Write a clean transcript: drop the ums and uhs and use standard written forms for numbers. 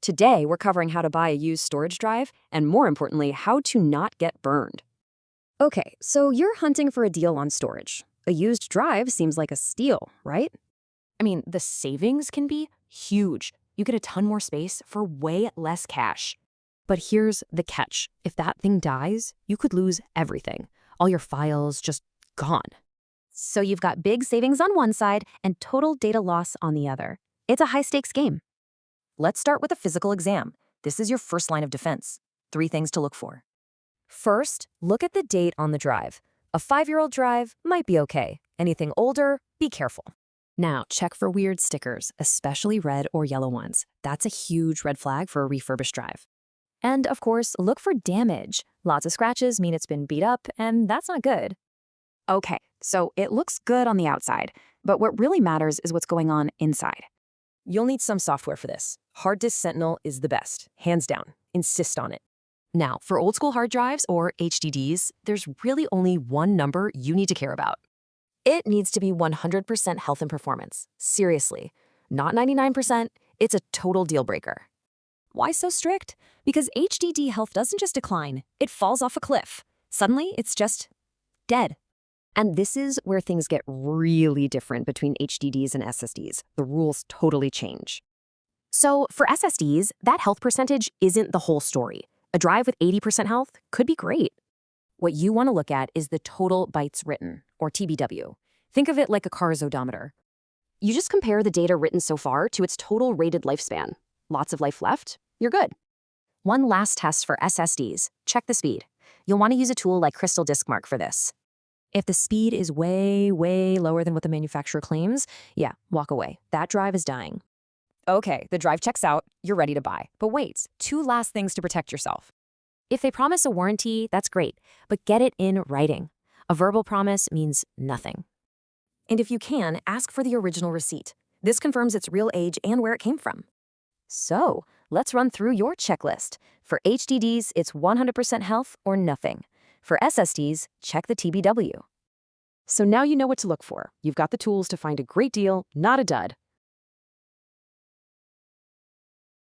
Today, we're covering how to buy a used storage drive and, more importantly, how to not get burned. Okay, so you're hunting for a deal on storage. A used drive seems like a steal, right? I mean, the savings can be huge. You get a ton more space for way less cash. But here's the catch. If that thing dies, you could lose everything. All your files just gone. So you've got big savings on one side and total data loss on the other. It's a high-stakes game. Let's start with a physical exam. This is your first line of defense. 3 things to look for. First, look at the date on the drive. A 5-year-old drive might be okay. Anything older, be careful. Now, check for weird stickers, especially red or yellow ones. That's a huge red flag for a refurbished drive. And, of course, look for damage. Lots of scratches mean it's been beat up, and that's not good. Okay, so it looks good on the outside, but what really matters is what's going on inside. You'll need some software for this. Hard Disk Sentinel is the best, hands down. Insist on it. Now, for old-school hard drives or HDDs, there's really only one number you need to care about. It needs to be 100% health and performance. Seriously, not 99%, it's a total deal breaker. Why so strict? Because HDD health doesn't just decline, it falls off a cliff. Suddenly, it's just dead. And this is where things get really different between HDDs and SSDs. The rules totally change. So for SSDs, that health percentage isn't the whole story. A drive with 80% health could be great. What you want to look at is the total bytes written, or TBW. Think of it like a car's odometer. You just compare the data written so far to its total rated lifespan. Lots of life left, you're good. One last test for SSDs, check the speed. You'll want to use a tool like Crystal Diskmark for this. If the speed is way, way lower than what the manufacturer claims, yeah, walk away. That drive is dying. Okay, the drive checks out, you're ready to buy. But wait, 2 last things to protect yourself. If they promise a warranty, that's great, but get it in writing. A verbal promise means nothing. And if you can, ask for the original receipt. This confirms its real age and where it came from. So, let's run through your checklist. For HDDs, it's 100% health or nothing. For SSDs, check the TBW. So now you know what to look for. You've got the tools to find a great deal, not a dud.